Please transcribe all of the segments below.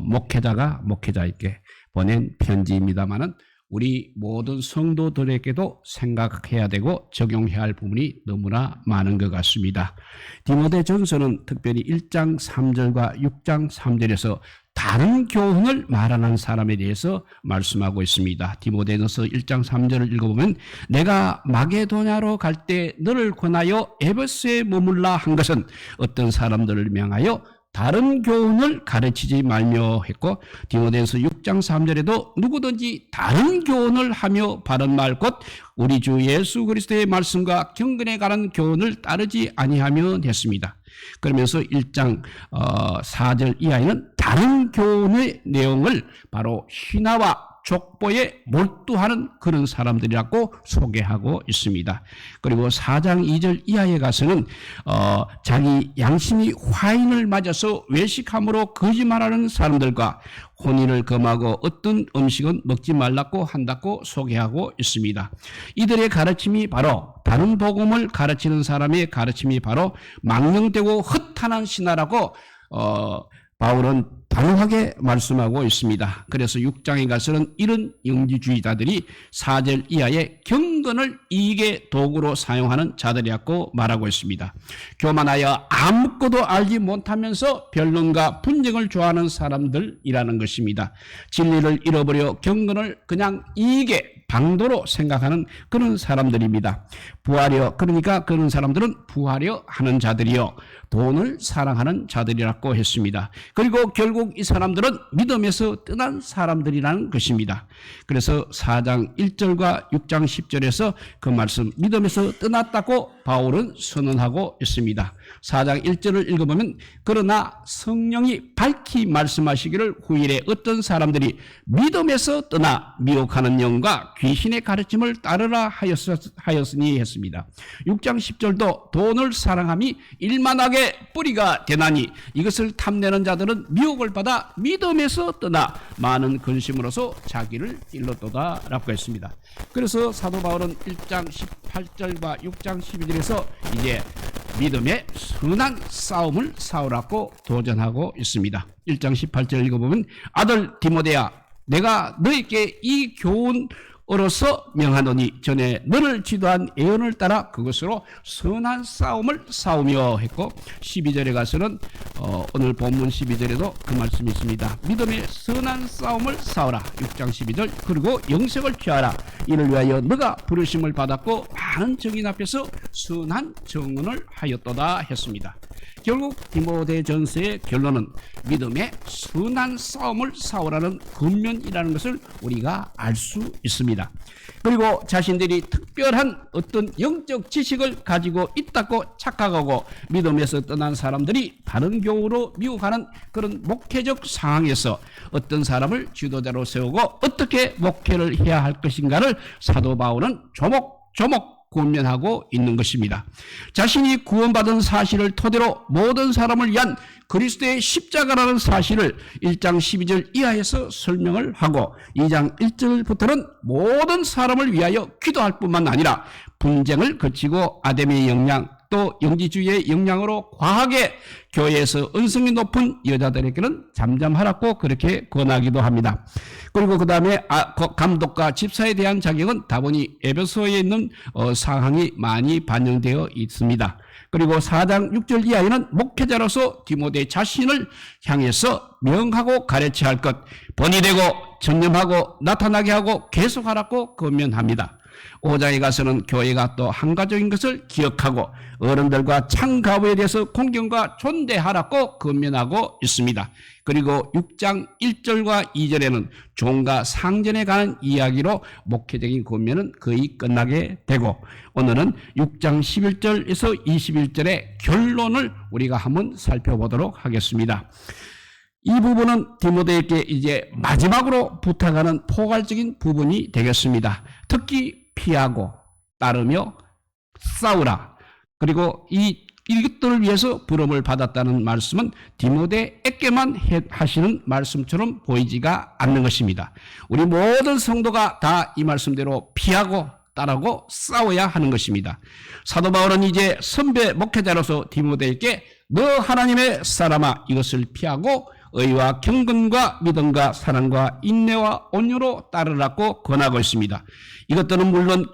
목회자가 목회자에게 보낸 편지입니다마는 우리 모든 성도들에게도 생각해야 되고 적용해야 할 부분이 너무나 많은 것 같습니다. 디모데전서는 특별히 1장 3절과 6장 3절에서 다른 교훈을 말하는 사람에 대해서 말씀하고 있습니다. 디모데전서 1장 3절을 읽어보면 내가 마게도냐로 갈 때 너를 권하여 에베소에 머물라 한 것은 어떤 사람들을 명하여 다른 교훈을 가르치지 말며 했고, 디모데전서 6장 3절에도 누구든지 다른 교훈을 하며 바른 말 곧 우리 주 예수 그리스도의 말씀과 경건에 관한 교훈을 따르지 아니하며 했습니다. 그러면서 1장 4절 이하에는 다른 교훈의 내용을 바로 신화와 족보에 몰두하는 그런 사람들이라고 소개하고 있습니다. 그리고 4장 2절 이하에 가서는 자기 양심이 화인을 맞아서 외식함으로 거짓말하는 사람들과 혼인을 금하고 어떤 음식은 먹지 말라고 한다고 소개하고 있습니다. 이들의 가르침이 바로 다른 복음을 가르치는 사람의 가르침이 바로 망령되고 허탄한 신화라고 바울은 단호하게 말씀하고 있습니다. 그래서 6장에 가서는 이런 영지주의자들이 4절 이하의 경건을 이익의 도구로 사용하는 자들이라고 말하고 있습니다. 교만하여 아무것도 알지 못하면서 변론과 분쟁을 좋아하는 사람들이라는 것입니다. 진리를 잃어버려 경건을 그냥 이익의 방도로 생각하는 그런 사람들입니다. 그러니까 그런 사람들은 부하려 하는 자들이요 돈을 사랑하는 자들이라고 했습니다. 그리고 결국 이 사람들은 믿음에서 떠난 사람들이라는 것입니다. 그래서 4장 1절과 6장 10절에서 그 말씀 믿음에서 떠났다고 바울은 선언하고 있습니다. 4장 1절을 읽어보면 그러나 성령이 밝히 말씀하시기를 후일에 어떤 사람들이 믿음에서 떠나 미혹하는 영과 귀신의 가르침을 따르라 하였으니 했습니다. 6장 10절도 돈을 사랑함이 일만하게 뿌리가 되나니 이것을 탐내는 자들은 미혹을 받아 믿음에서 떠나 많은 근심으로서 자기를 일렀도다 라고 했습니다. 그래서 사도 바울은 1장 18절과 6장 12절에서 이제 믿음의 선한 싸움을 싸우라고 도전하고 있습니다. 1장 18절 읽어보면 아들 디모데야 내가 너에게 이 교훈으로서 명하노니 전에 너를 지도한 예언을 따라 그것으로 선한 싸움을 싸우며 했고 12절에 가서는 오늘 본문 12절에도 그 말씀이 있습니다. 믿음의 선한 싸움을 싸우라 6장 12절 그리고 영생을 취하라 이를 위하여 너가 부르심을 받았고 많은 증인 앞에서 선한 증언을 하였도다 했습니다. 결국 디모데전서의 결론은 믿음의 선한 싸움을 싸우라는 권면이라는 것을 우리가 알 수 있습니다. 그리고 자신들이 특별한 어떤 영적 지식을 가지고 있다고 착각하고 믿음에서 떠난 사람들이 다른 교우로 미혹하는 그런 목회적 상황에서 어떤 사람을 지도자로 세우고 어떻게 목회를 해야 할 것인가를 사도 바울은 조목조목 권면하고 있는 것입니다. 자신이 구원받은 사실을 토대로 모든 사람을 위한 그리스도의 십자가라는 사실을 1장 12절 이하에서 설명을 하고 2장 1절부터는 모든 사람을 위하여 기도할 뿐만 아니라 분쟁을 거치고 아담의 영향 또 영지주의의 영향으로 과하게 교회에서 은성이 높은 여자들에게는 잠잠하라고 그렇게 권하기도 합니다. 그리고 그 다음에 감독과 집사에 대한 자격은 다분히 에베소에 있는 상황이 많이 반영되어 있습니다. 그리고 4장 6절 이하에는 목회자로서 디모데 자신을 향해서 명하고 가르쳐야 할 것, 번이되고 전념하고 나타나게 하고 계속하라고 권면합니다. 5장에 가서는 교회가 또 한가족인 것을 기억하고 어른들과 창가부에 대해서 공경과 존대하라고 권면하고 있습니다. 그리고 6장 1절과 2절에는 종과 상전에 관한 이야기로 목회적인 권면은 거의 끝나게 되고 오늘은 6장 11절에서 21절의 결론을 우리가 한번 살펴보도록 하겠습니다. 이 부분은 디모데에게 이제 마지막으로 부탁하는 포괄적인 부분이 되겠습니다. 특히 피하고 따르며 싸우라. 그리고 이것들을 위해서 부름을 받았다는 말씀은 디모데에게만 하시는 말씀처럼 보이지가 않는 것입니다. 우리 모든 성도가 다 이 말씀대로 피하고 따르고 싸워야 하는 것입니다. 사도 바울은 이제 선배 목회자로서 디모데에게 너 하나님의 사람아 이것을 피하고 의와 경건과 믿음과 사랑과 인내와 온유로 따르라고 권하고 있습니다. 이것들은 물론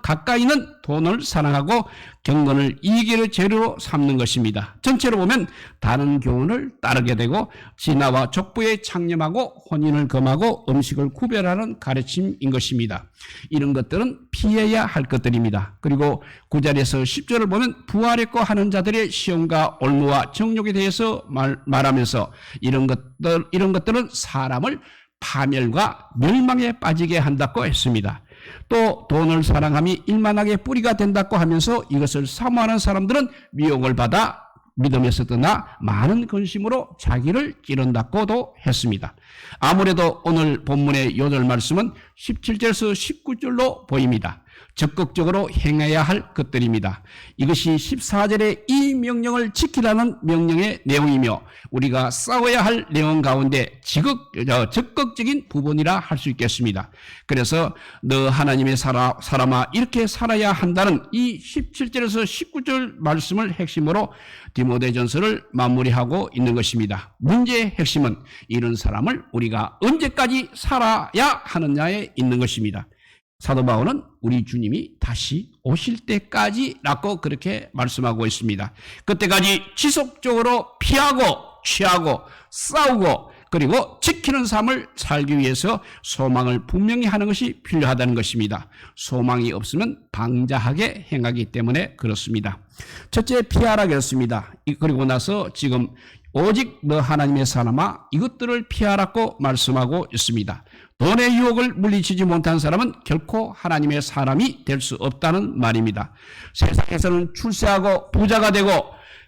가까이는 돈을 사랑하고 경건을 이익의 재료로 삼는 것입니다. 전체로 보면 다른 교훈을 따르게 되고 진화와 족보에 창념하고 혼인을 금하고 음식을 구별하는 가르침인 것입니다. 이런 것들은 피해야 할 것들입니다. 그리고 9절에서 10절을 보면 부활했고 하는 자들의 시험과 올무와 정욕에 대해서 말하면서 이런 것들은 사람을 파멸과 멸망에 빠지게 한다고 했습니다. 또 돈을 사랑함이 일만하게 뿌리가 된다고 하면서 이것을 사모하는 사람들은 미혹을 받아 믿음에서 떠나 많은 근심으로 자기를 찌른다고도 했습니다. 아무래도 오늘 본문의 8절 말씀은 17절에서 19절로 보입니다. 적극적으로 행해야 할 것들입니다. 이것이 14절의 이 명령을 지키라는 명령의 내용이며 우리가 싸워야 할 내용 가운데 적극적인 부분이라 할 수 있겠습니다. 그래서 너 하나님의 사람아 이렇게 살아야 한다는 이 17절에서 19절 말씀을 핵심으로 디모데전서를 마무리하고 있는 것입니다. 문제의 핵심은 이런 사람을 우리가 언제까지 살아야 하느냐에 있는 것입니다. 사도 바울은 우리 주님이 다시 오실 때까지라고 그렇게 말씀하고 있습니다. 그때까지 지속적으로 피하고 취하고 싸우고 그리고 지키는 삶을 살기 위해서 소망을 분명히 하는 것이 필요하다는 것입니다. 소망이 없으면 방자하게 행하기 때문에 그렇습니다. 첫째, 피하라 그랬습니다. 그리고 나서 지금 오직 너 하나님의 사람아 이것들을 피하라고 말씀하고 있습니다. 돈의 유혹을 물리치지 못한 사람은 결코 하나님의 사람이 될 수 없다는 말입니다. 세상에서는 출세하고 부자가 되고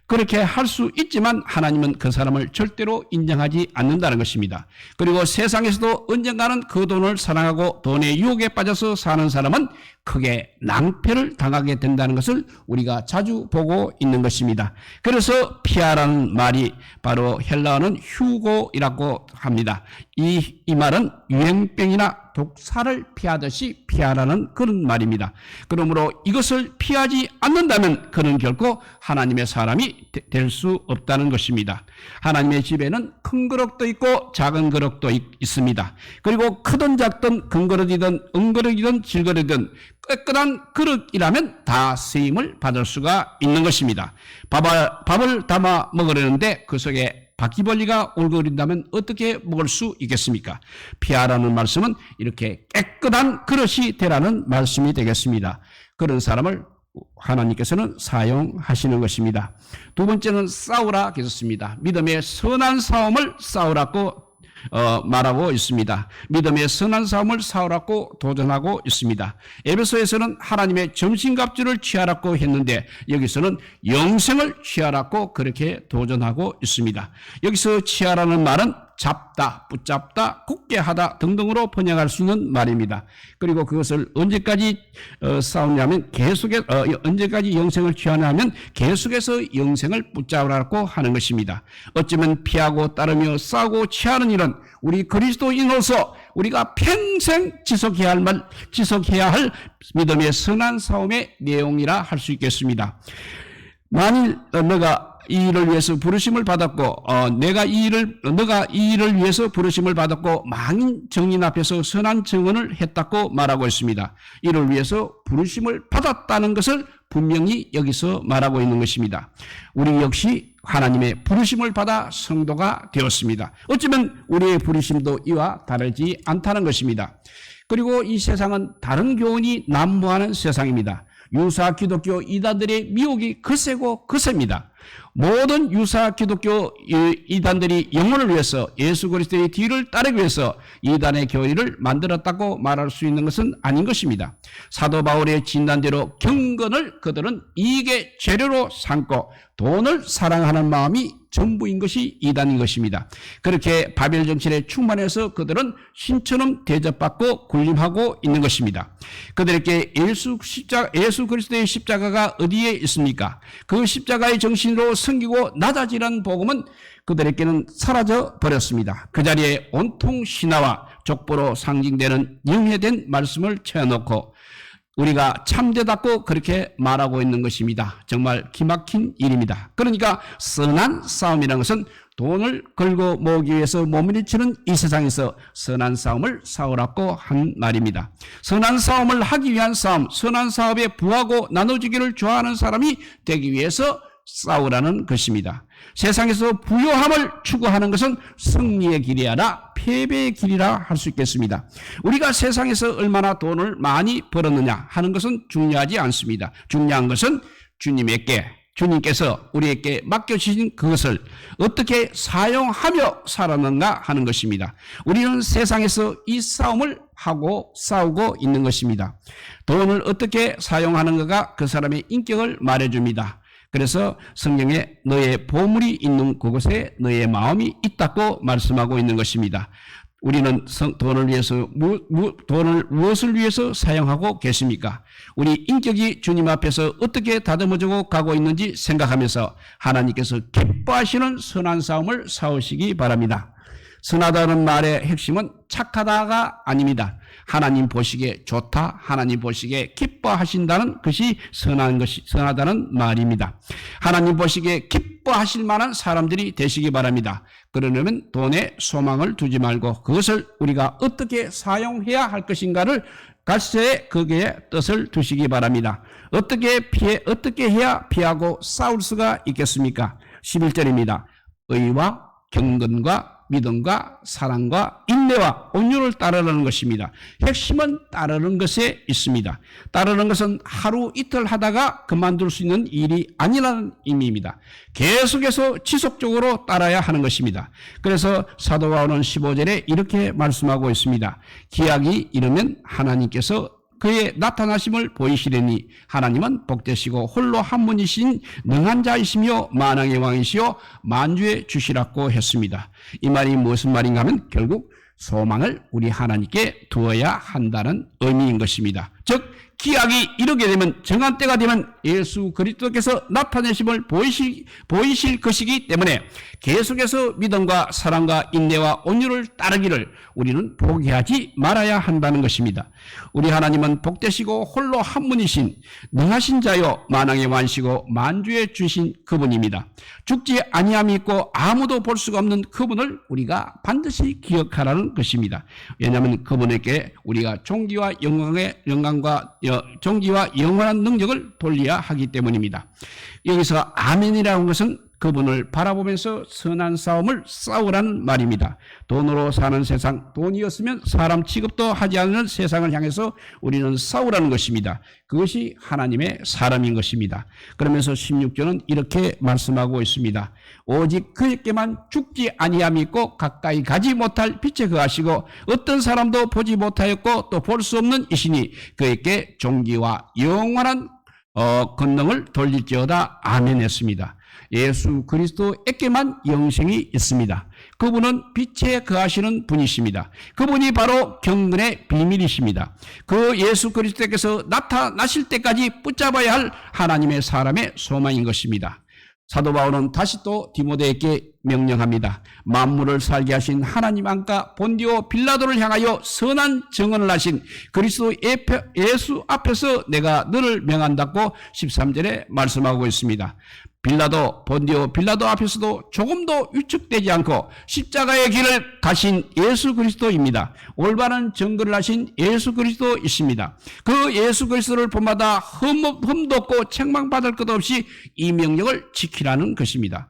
그렇게 할 수 있지만 하나님은 그 사람을 절대로 인정하지 않는다는 것입니다. 그리고 세상에서도 언젠가는 그 돈을 사랑하고 돈의 유혹에 빠져서 사는 사람은 크게 낭패를 당하게 된다는 것을 우리가 자주 보고 있는 것입니다. 그래서 피하라는 말이 바로 헬라어는 휴고이라고 합니다. 이 말은 유행병이나 독사를 피하듯이 피하라는 그런 말입니다. 그러므로 이것을 피하지 않는다면 그는 결코 하나님의 사람이 될 수 없다는 것입니다. 하나님의 집에는 큰 그릇도 있고 작은 그릇도 있습니다. 그리고 크든 작든 금그릇이든 은그릇이든 질그릇이든 깨끗한 그릇이라면 다 쓰임을 받을 수가 있는 것입니다. 밥을 담아 먹으려는데 그 속에 바퀴벌레가 올거린다면 어떻게 먹을 수 있겠습니까? 피하라는 말씀은 이렇게 깨끗한 그릇이 되라는 말씀이 되겠습니다. 그런 사람을 하나님께서는 사용하시는 것입니다. 두 번째는 싸우라 하셨습니다. 믿음의 선한 싸움을 싸우라고 말하고 있습니다. 믿음의 선한 싸움을 싸우라고 도전하고 있습니다. 에베소에서는 하나님의 점심갑주를 취하라고 했는데 여기서는 영생을 취하라고 그렇게 도전하고 있습니다. 여기서 취하라는 말은 잡다, 붙잡다, 굳게 하다 등등으로 번역할 수 있는 말입니다. 그리고 그것을 언제까지 싸우냐면 언제까지 영생을 취하냐면 계속해서 영생을 붙잡으라고 하는 것입니다. 어쩌면 피하고 따르며 싸우고 취하는 일은 우리 그리스도인으로서 우리가 평생 지속해야 할 믿음의 선한 싸움의 내용이라 할 수 있겠습니다. 만일 너가 이 일을 위해서 부르심을 받았고 너가 이 일을 위해서 부르심을 받았고 많은 정인 앞에서 선한 증언을 했다고 말하고 있습니다. 이를 위해서 부르심을 받았다는 것을 분명히 여기서 말하고 있는 것입니다. 우리 역시 하나님의 부르심을 받아 성도가 되었습니다. 어쩌면 우리의 부르심도 이와 다르지 않다는 것입니다. 그리고 이 세상은 다른 교훈이 난무하는 세상입니다. 유사 기독교 이단들의 미혹이 거세고 거셉니다. 모든 유사 기독교 이단들이 영혼을 위해서 예수 그리스도의 뒤를 따르기 위해서 이단의 교리를 만들었다고 말할 수 있는 것은 아닌 것입니다. 사도 바울의 진단대로 경건을 그들은 이익의 재료로 삼고 돈을 사랑하는 마음이 전부인 것이 이단인 것입니다. 그렇게 바벨 정신에 충만해서 그들은 신처럼 대접받고 군림하고 있는 것입니다. 그들에게 예수 그리스도의 십자가가 어디에 있습니까? 그 십자가의 정신으로 섬기고 낮아지는 복음은 그들에게는 사라져 버렸습니다. 그 자리에 온통 신화와 족보로 상징되는 영해된 말씀을 채워놓고 우리가 참되답고 그렇게 말하고 있는 것입니다. 정말 기막힌 일입니다. 그러니까 선한 싸움이라는 것은 돈을 걸고 모으기 위해서 몸부림치는 이 세상에서 선한 싸움을 싸우라고 한 말입니다. 선한 싸움을 하기 위한 싸움, 선한 사업에 부하고 나눠주기를 좋아하는 사람이 되기 위해서 싸우라는 것입니다. 세상에서 부요함을 추구하는 것은 승리의 길이 아니라 패배의 길이라 할 수 있겠습니다. 우리가 세상에서 얼마나 돈을 많이 벌었느냐 하는 것은 중요하지 않습니다. 중요한 것은 주님께서 우리에게 맡겨주신 그것을 어떻게 사용하며 살았는가 하는 것입니다. 우리는 세상에서 이 싸움을 하고 싸우고 있는 것입니다. 돈을 어떻게 사용하는가가 그 사람의 인격을 말해줍니다. 그래서 성경에 너의 보물이 있는 그곳에 너의 마음이 있다고 말씀하고 있는 것입니다. 우리는 돈을 위해서 돈을 무엇을 위해서 사용하고 계십니까? 우리 인격이 주님 앞에서 어떻게 다듬어지고 가고 있는지 생각하면서 하나님께서 기뻐하시는 선한 싸움을 싸우시기 바랍니다. 선하다는 말의 핵심은 착하다가 아닙니다. 하나님 보시기에 좋다, 하나님 보시기에 기뻐하신다는 것이 선하다는 말입니다. 하나님 보시기에 기뻐하실 만한 사람들이 되시기 바랍니다. 그러려면 돈에 소망을 두지 말고 그것을 우리가 어떻게 사용해야 할 것인가를 갈세에 거기에 뜻을 두시기 바랍니다. 어떻게 해야 피하고 싸울 수가 있겠습니까? 11절입니다. 의와 경건과 믿음과 사랑과 인내와 온유를 따르는 것입니다. 핵심은 따르는 것에 있습니다. 따르는 것은 하루 이틀 하다가 그만둘 수 있는 일이 아니라는 의미입니다. 계속해서 지속적으로 따라야 하는 것입니다. 그래서 사도 바울은 15절에 이렇게 말씀하고 있습니다. 기약이 이르면 하나님께서 그의 나타나심을 보이시려니 하나님은 복되시고 홀로 한 분이신 능한 자이시며 만왕의 왕이시요 만주의 주시라고 했습니다. 이 말이 무슨 말인가 하면 결국 소망을 우리 하나님께 두어야 한다는 의미인 것입니다. 즉 기약이 이르게 되면 정한 때가 되면 예수 그리스도께서 나타내심을 보이실 것이기 때문에 계속해서 믿음과 사랑과 인내와 온유를 따르기를 우리는 포기하지 말아야 한다는 것입니다. 우리 하나님은 복되시고 홀로 한 분이신 능하신 자요 만왕의 왕이시고 만주의 주신 그분입니다. 죽지 아니함이 있고 아무도 볼 수가 없는 그분을 우리가 반드시 기억하라는 것입니다. 왜냐하면 그분에게 우리가 존귀와 영원한 능력을 돌려야 하기 때문입니다. 여기서 아멘이라는 것은 그분을 바라보면서 선한 싸움을 싸우라는 말입니다. 돈으로 사는 세상, 돈이었으면 사람 취급도 하지 않는 세상을 향해서 우리는 싸우라는 것입니다. 그것이 하나님의 사람인 것입니다. 그러면서 16절은 이렇게 말씀하고 있습니다. 오직 그에게만 죽지 아니함이 있고 가까이 가지 못할 빛에 거하시고 어떤 사람도 보지 못하였고 또 볼 수 없는 이시니 그에게 존귀와 영원한 권능을 돌릴지어다. 아멘 했습니다. 예수 그리스도에게만 영생이 있습니다. 그분은 빛에 거하시는 분이십니다. 그분이 바로 경건의 비밀이십니다. 그 예수 그리스도께서 나타나실 때까지 붙잡아야 할 하나님의 사람의 소망인 것입니다. 사도 바울은 다시 또 디모데에게 명령합니다. 만물을 살게 하신 하나님 안과 본디오 빌라도를 향하여 선한 증언을 하신 그리스도 예수 앞에서 내가 너를 명한다고 13절에 말씀하고 있습니다. 본디오 빌라도 앞에서도 조금도 위축되지 않고 십자가의 길을 가신 예수 그리스도입니다. 올바른 증거를 하신 예수 그리스도이십니다. 그 예수 그리스도를 본마다 흠도 없고 책망받을 것 없이 이 명령을 지키라는 것입니다.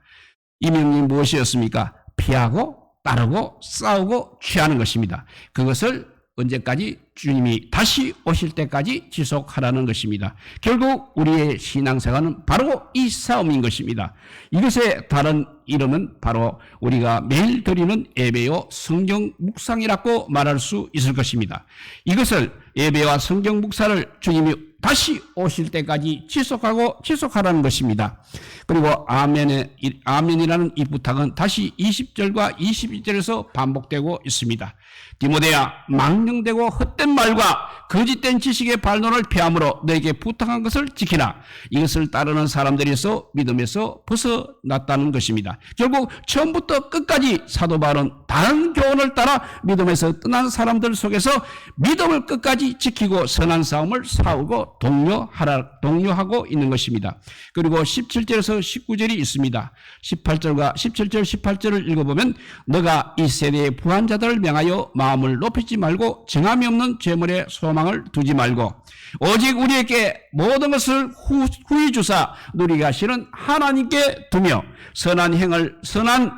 이 명령이 무엇이었습니까? 피하고 따르고 싸우고 취하는 것입니다. 그것을 언제까지? 주님이 다시 오실 때까지 지속하라는 것입니다. 결국 우리의 신앙생활은 바로 이 싸움인 것입니다. 이것의 다른 이름은 바로 우리가 매일 드리는 예배요 성경 묵상이라고 말할 수 있을 것입니다. 이것을 예배와 성경 묵상을 주님이 다시 오실 때까지 지속하라는 것입니다. 그리고 아멘이라는 이 부탁은 다시 20절과 22절에서 반복되고 있습니다. 디모데야, 망령되고 헛된 말과 거짓된 지식의 반론을 피함으로 너에게 부탁한 것을 지키라. 이것을 따르는 사람들에서 믿음에서 벗어났다는 것입니다. 결국 처음부터 끝까지 사도 바울은 다른 교훈을 따라 믿음에서 떠난 사람들 속에서 믿음을 끝까지 지키고 선한 싸움을 싸우고 독려하고 있는 것입니다. 그리고 17절에서 19절이 있습니다. 17절 18절을 읽어보면 너가 이 세대의 부한 자들을 명하여 마음을 높이지 말고 정함이 없는 재물에 소망을 두지 말고 오직 우리에게 모든 것을 후히 주사 누리게 하시는 하나님께 두며 선한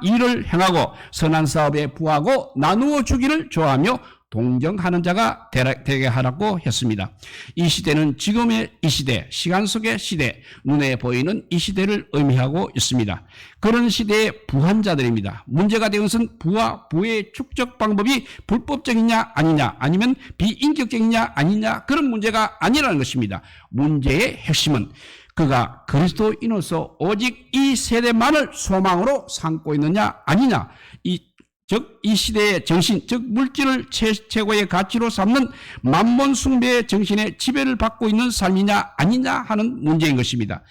일을 행하고 선한 사업에 부하고 나누어 주기를 좋아하며 동정하는 자가 되게 하라고 했습니다. 이 시대는 지금의 이 시대, 시간 속의 시대, 눈에 보이는 이 시대를 의미하고 있습니다. 그런 시대의 부한 자들입니다. 문제가 되는 것은 부의 축적 방법이 불법적이냐 아니냐, 아니면 비인격적이냐 아니냐, 그런 문제가 아니라는 것입니다. 문제의 핵심은 그가 그리스도인으로서 오직 이 세대만을 소망으로 삼고 있느냐 아니냐, 이 시대의 정신, 즉 물질을 최고의 가치로 삼는 만몬 숭배의 정신의 지배를 받고 있는 삶이냐 아니냐 하는 문제인 것입니다.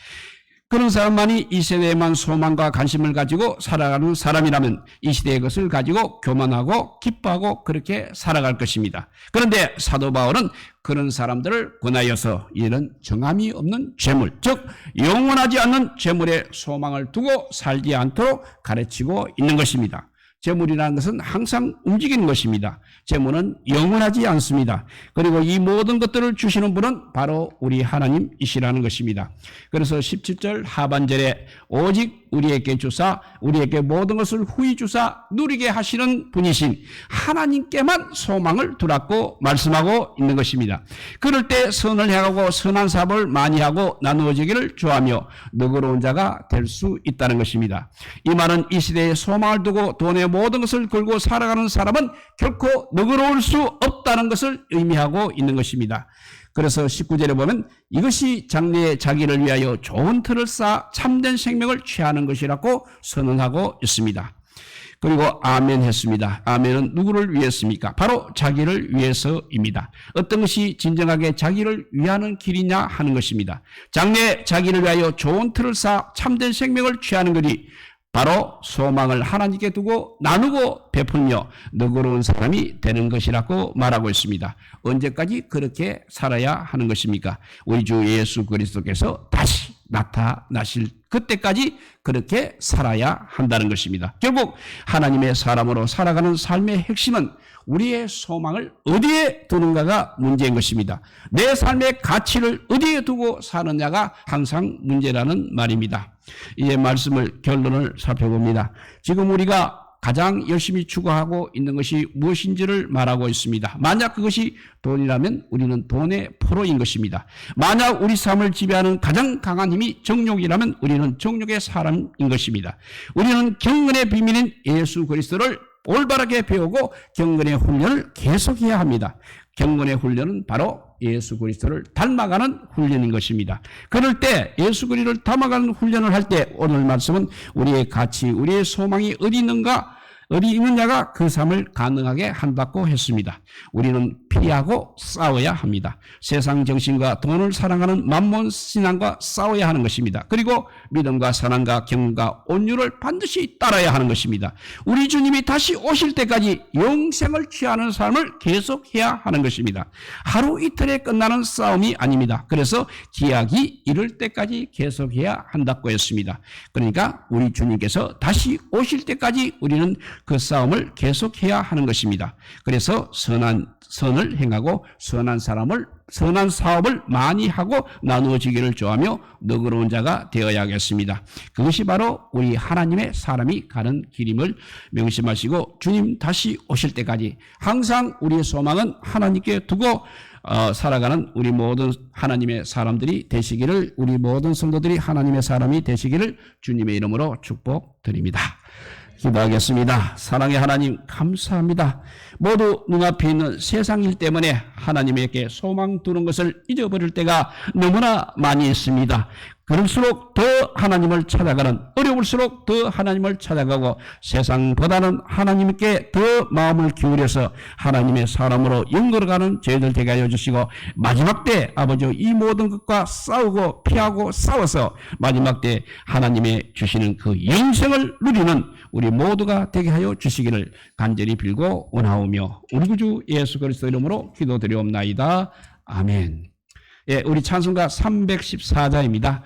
그런 사람만이 이 세대에만 소망과 관심을 가지고 살아가는 사람이라면 이 시대의 것을 가지고 교만하고 기뻐하고 그렇게 살아갈 것입니다. 그런데 사도 바울은 그런 사람들을 권하여서 이런 정함이 없는 재물, 즉 영원하지 않는 재물에 소망을 두고 살지 않도록 가르치고 있는 것입니다. 재물이라는 것은 항상 움직이는 것입니다. 재물은 영원하지 않습니다. 그리고 이 모든 것들을 주시는 분은 바로 우리 하나님이시라는 것입니다. 그래서 17절 하반절에 오직 우리에게 주사 우리에게 모든 것을 후히 주사 누리게 하시는 분이신 하나님께만 소망을 두라고 말씀하고 있는 것입니다. 그럴 때 선을 행하고 선한 사업을 많이 하고 나누어지기를 좋아하며 너그러운 자가 될 수 있다는 것입니다. 이 말은 이 시대에 소망을 두고 돈의 모든 것을 걸고 살아가는 사람은 결코 너그러울 수 없다는 것을 의미하고 있는 것입니다. 그래서 19절에 보면 이것이 장래에 자기를 위하여 좋은 틀을 쌓아 참된 생명을 취하는 것이라고 선언하고 있습니다. 그리고 아멘 했습니다. 아멘은 누구를 위했습니까? 바로 자기를 위해서입니다. 어떤 것이 진정하게 자기를 위하는 길이냐 하는 것입니다. 장래에 자기를 위하여 좋은 틀을 쌓아 참된 생명을 취하는 것이 바로 소망을 하나님께 두고 나누고 베풀며 너그러운 사람이 되는 것이라고 말하고 있습니다. 언제까지 그렇게 살아야 하는 것입니까? 우리 주 예수 그리스도께서 다시 나타나실 그때까지 그렇게 살아야 한다는 것입니다. 결국 하나님의 사람으로 살아가는 삶의 핵심은 우리의 소망을 어디에 두는가가 문제인 것입니다. 내 삶의 가치를 어디에 두고 사느냐가 항상 문제라는 말입니다. 이제 결론을 살펴봅니다. 지금 우리가 가장 열심히 추구하고 있는 것이 무엇인지를 말하고 있습니다. 만약 그것이 돈이라면 우리는 돈의 포로인 것입니다. 만약 우리 삶을 지배하는 가장 강한 힘이 정욕이라면 우리는 정욕의 사람인 것입니다. 우리는 경건의 비밀인 예수 그리스도를 올바르게 배우고 경건의 훈련을 계속해야 합니다. 경건의 훈련은 바로 예수 그리스도를 닮아가는 훈련인 것입니다. 그럴 때 예수 그리스도를 닮아가는 훈련을 할 때 오늘 말씀은 우리의 가치, 우리의 소망이 어디 있느냐가 그 삶을 가능하게 한다고 했습니다. 우리는 피하고 싸워야 합니다. 세상 정신과 돈을 사랑하는 만몬 신앙과 싸워야 하는 것입니다. 그리고 믿음과 선함과 경과 온유를 반드시 따라야 하는 것입니다. 우리 주님이 다시 오실 때까지 영생을 취하는 삶을 계속해야 하는 것입니다. 하루 이틀에 끝나는 싸움이 아닙니다. 그래서 기약이 이를 때까지 계속해야 한다고 했습니다. 그러니까 우리 주님께서 다시 오실 때까지 우리는 그 싸움을 계속해야 하는 것입니다. 그래서 선을 행하고 선한 사업을 많이 하고 나누어지기를 좋아하며 너그러운 자가 되어야겠습니다. 그것이 바로 우리 하나님의 사람이 가는 길임을 명심하시고 주님 다시 오실 때까지 항상 우리의 소망은 하나님께 두고 살아가는 우리 모든 하나님의 사람들이 되시기를, 우리 모든 성도들이 하나님의 사람이 되시기를 주님의 이름으로 축복드립니다. 기도하겠습니다. 사랑의 하나님 감사합니다. 모두 눈앞에 있는 세상 일 때문에 하나님에게 소망 두는 것을 잊어버릴 때가 너무나 많이 있습니다. 그럴수록 더 하나님을 찾아가는, 어려울수록 더 하나님을 찾아가고 세상보다는 하나님께 더 마음을 기울여서 하나님의 사람으로 연걸어가는 저희들 되게 하여 주시고, 마지막 때 아버지 이 모든 것과 싸우고 피하고 싸워서 마지막 때 하나님의 주시는 그 영생을 누리는 우리 모두가 되게 하여 주시기를 간절히 빌고 원하오며 우리 구주 예수 그리스도 이름으로 기도드리옵나이다. 아멘. 예, 우리 찬송가 314자입니다.